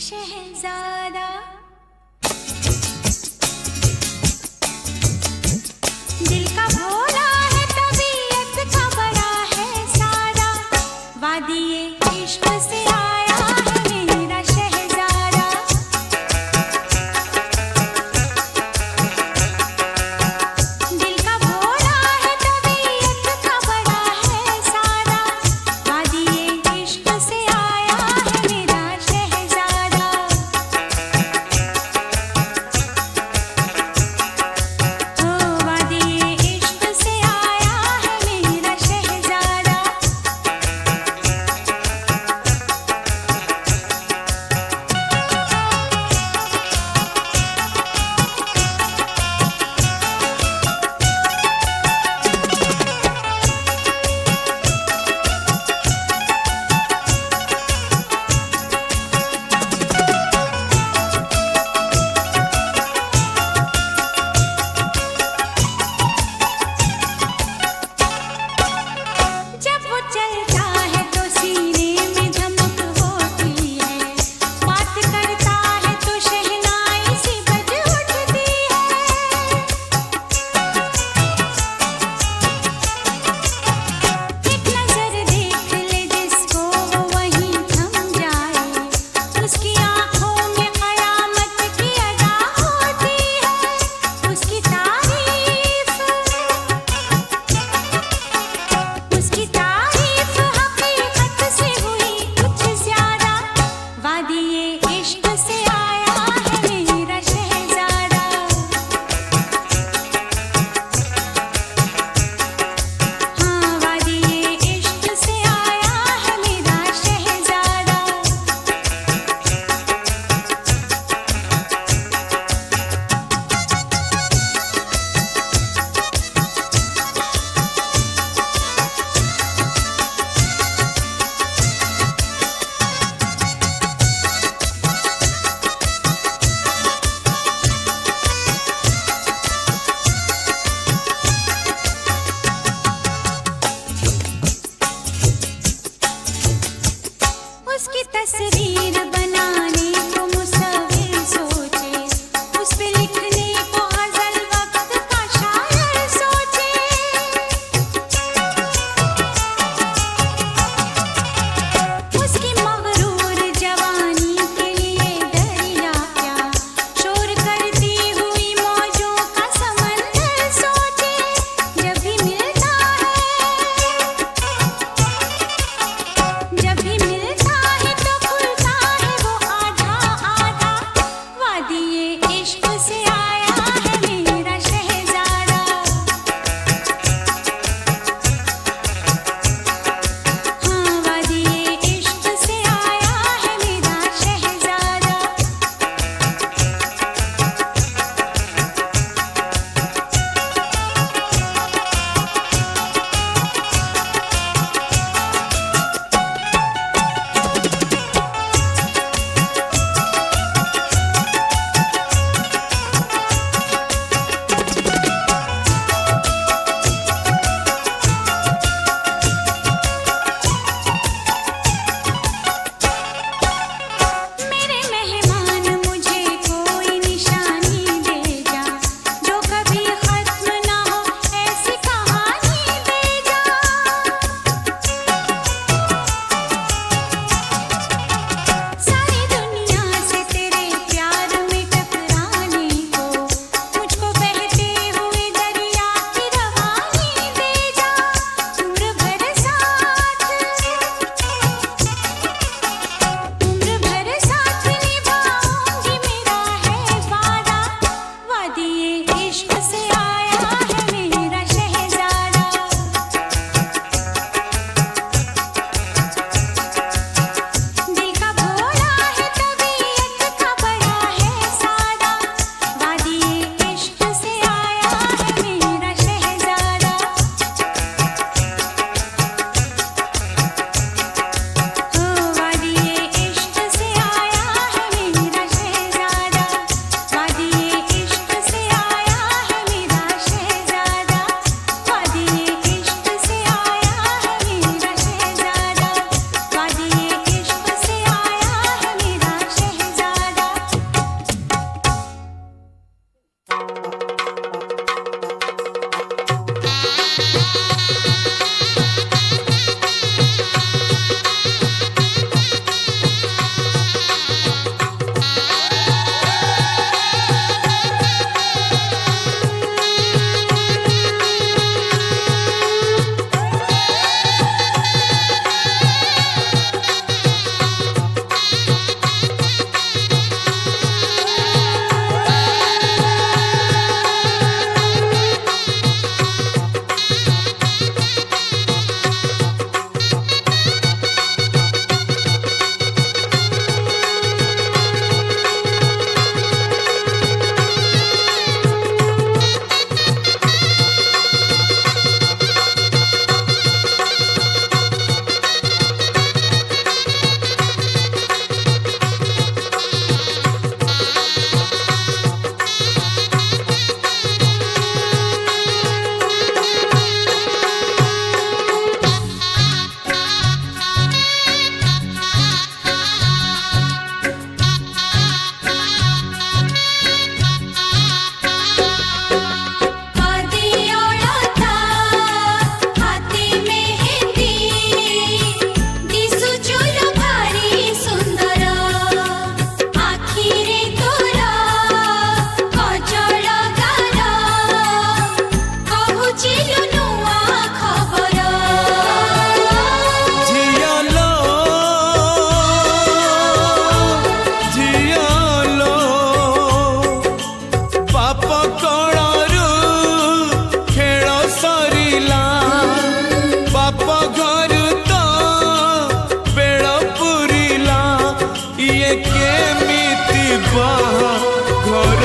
शहजादा दिल का भोला है, तबीयत का बड़ा है सादा, वादिये इश्क से आया है मेरा शहजादा। दिल का भोला है, तबीयत का बड़ा है सादा, वादिये इश्क से आया है मेरा शहजादा। ओ वादिये इश्क से आया है मेरा शहजादा। जब वो चलता है तो सीने में धमक होती है, बात करता है तो शहनाई सी बज उठती है। एक नजर देख ले जिसको वो वहीं थम जाए, उसकी आंखों में कयामत की अदा होती है। उसकी तारीफ हकीकत से हुई कुछ ज्यादा, वादिये इश्क से आया है मेरा शहजादा। हाँ वादिये इश्क से आया है मेरा शहजादा। उसकी तस्वीर बनाने को मुसव्विर सोचे, उस पे लिखने को गज़ल वक्त का शायर सोचे। उसकी मगरूर जवानी के लिए दरिया क्या, शोर करती हुई मौजों का समंदर सोचे। जब भी मिलता है तो खुलता पड़िला बाप घर तो बेड़ पुरिला ये केमिति बाहा घर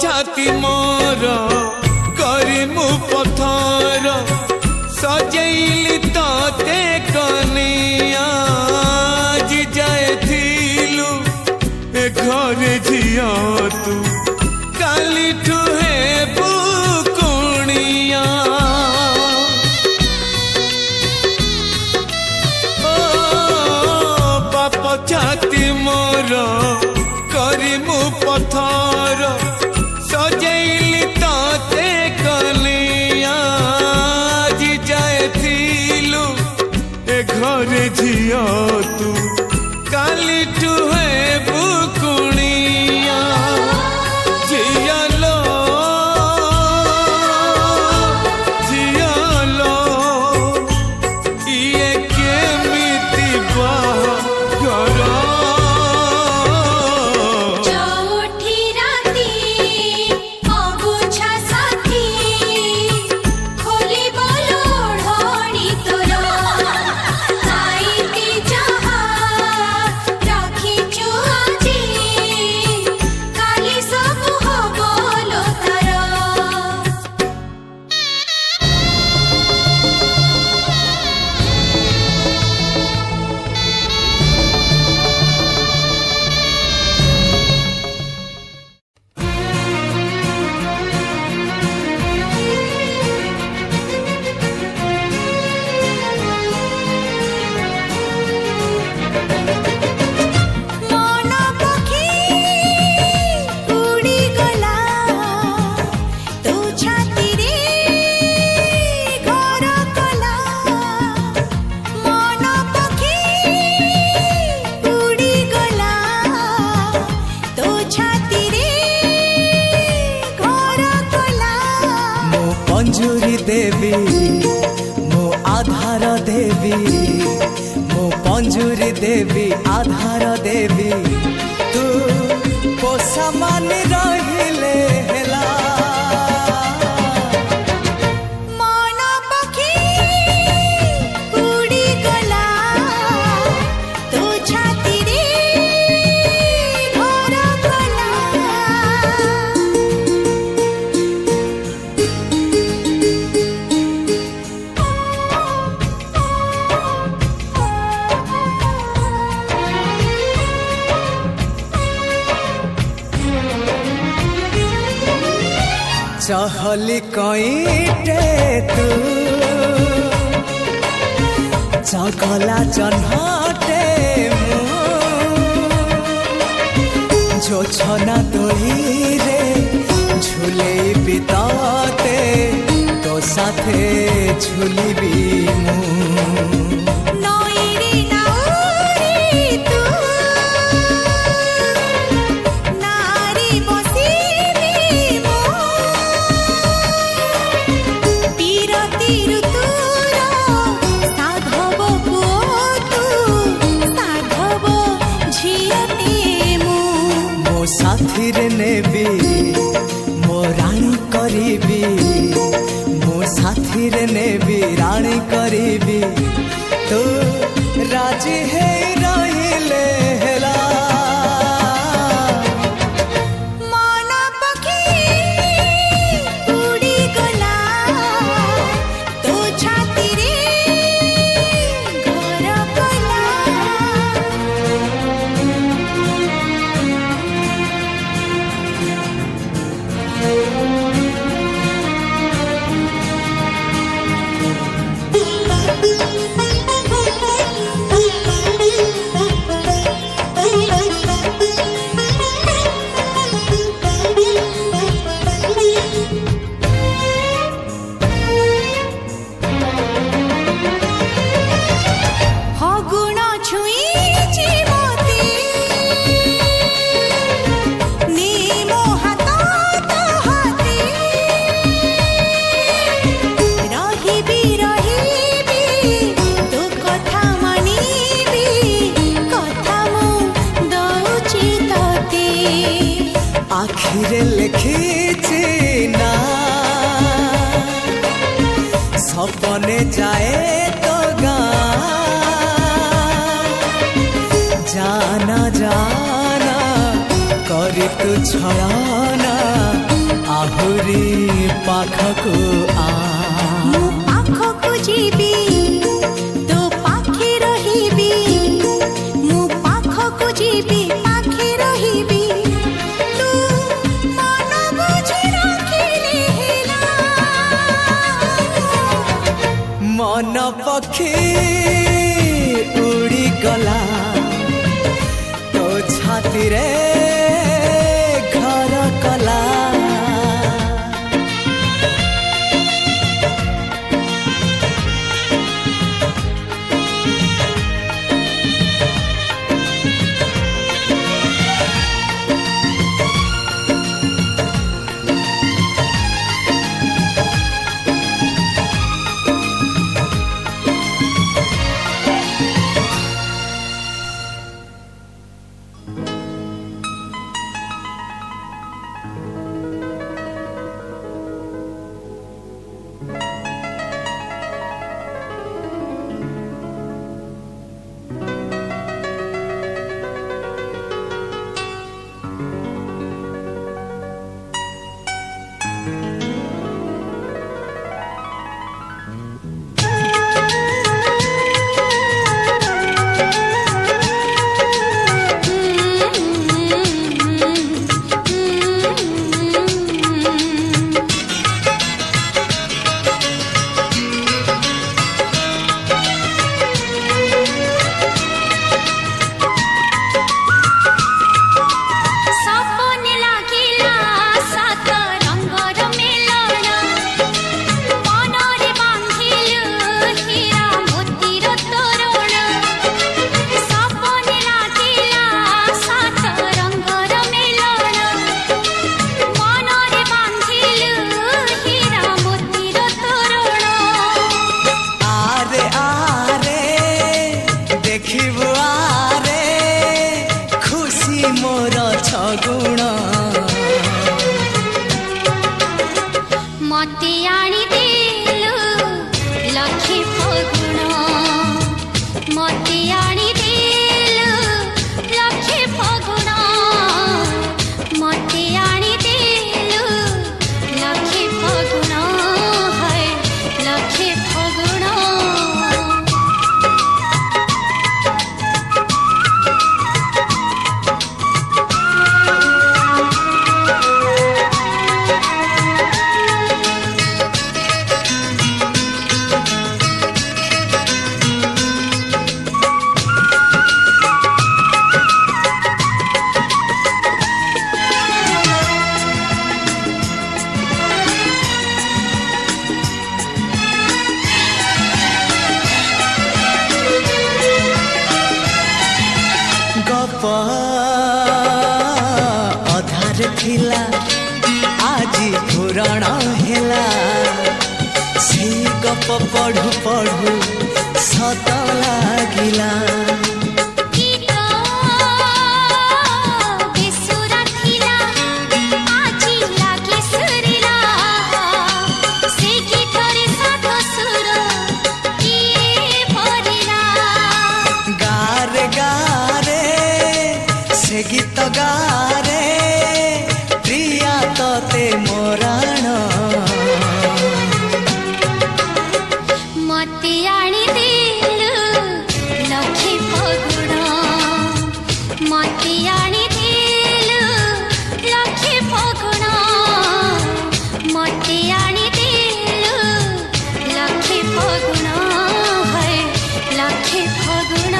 छाती मोर करी मु पथर सजैली ते कनिया जी जाएथिलु ए घरे झिया तू काली ठुहे बुकुणिया ओ बाप छाती मोर करी मु पथर सजैली ते कनिया जी जाएथिलु ए घरे झिया तू काली ठुहे बुकुणिया झिया लो ये केमिति बाहा घर मंजूरी देवी मो आधार देवी मो मंजूरी देवी आधार देवी तू पोसा मान रहिले हेला मन पखी उड़ी गला तो छाती रे घर गला चहली कईटे तू चगला जन्हटे जो छना दोली रे झूले बिताते तो साथे झूली भी नईरी नाउरी तू नारी बसिरी मो पीरती ऋतुर साधव पुओ तू साधव झियते मो साथी रे नेबी मो रानी करीबी मो साथी रे नेबी रानी करीबी तू राजी है रहिले हेला मन पखी उड़ी गला तो छाती रे घर गला आखिरे लिखिছি ना सपने जाए तो जाना जाना करी तू छड़ाना आहुरी पाखकु आ पाखकु जीबी तो पाखे रहिबी मु पाखकु जीबी पाखे रहिबी तू मन बुझी रखिले हेला मन पक्षी उड़ी गला तो छाती रे घर कला मते आनी देलु लखे फगुण मते आनी देलु लखे फगुण मते आनी देलु लखे फगुण है लखे फगुण अधार थिला आजी पुराण हेला से गप पढ़ु पढ़ु सत लागिला गीत गारे प्रिया तोते मोराण मते आनी देलु लखे फगुण मते आनी देलु लखे फगुण मते आनी देलु लखे फगुण है लखे फगुण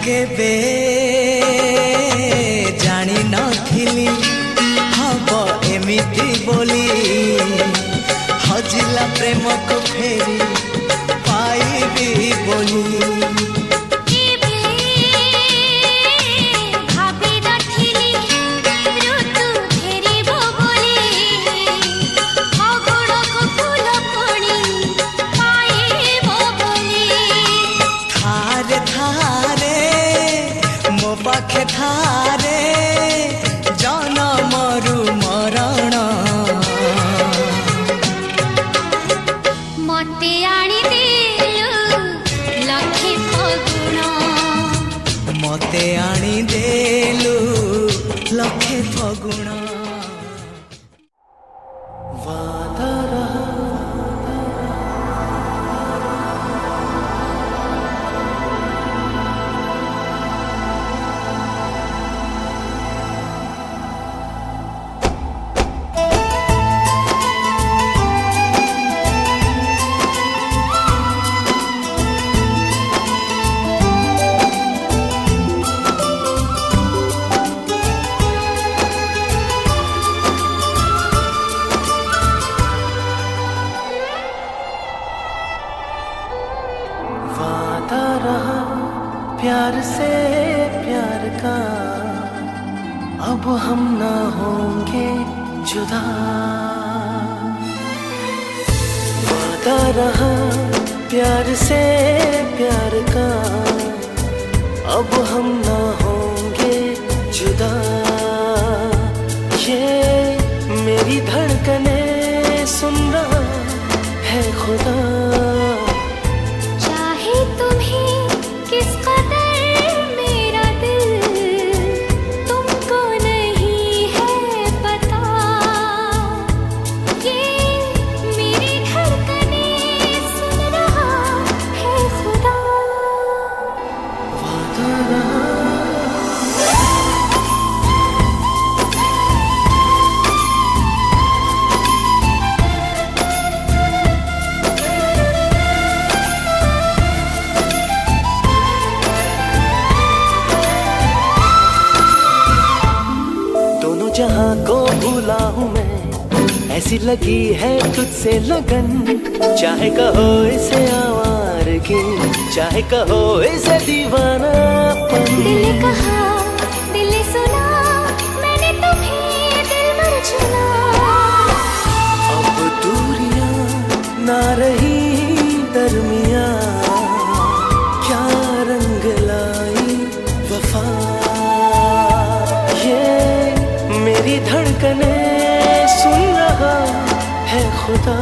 केबे जानी नथिली हब एमिति ଏମିତି ବୋଲି ହଜିଲା ପ୍ରେମକୁ ଫେରି ପାଇବି ବୋଲି ପାଖେ ଥାରେ ଜନମରୁ ମରଣ ମତେ ଆଣିଦେଲୁ ଲକ୍ଷେ ଫଗୁଣ ମତେ ଆଣିଦେଲୁ ଲକ୍ଷେ ଫଗୁଣ प्यार से प्यार का अब हम ना होंगे जुदा वादा रहा प्यार से प्यार का अब हम ना होंगे जुदा ये मेरी धड़कने सुन रहा है खुदा किस कदर मेरा दिल तुमको नहीं है पता ये मेरी धड़कनें सुन रहा है खुदा वादा रहा जहाँ को भूला हूँ मैं ऐसी लगी है तुझसे लगन चाहे कहो इसे आवारगी चाहे कहो इसे दीवानापन दिल कहा दिल सुना मैंने तुम्हें दिल भर चुना अब दूरियां ना रही दरमियां क्या रंग लाई वफा मेरी धड़कने सुन रहा है खुदा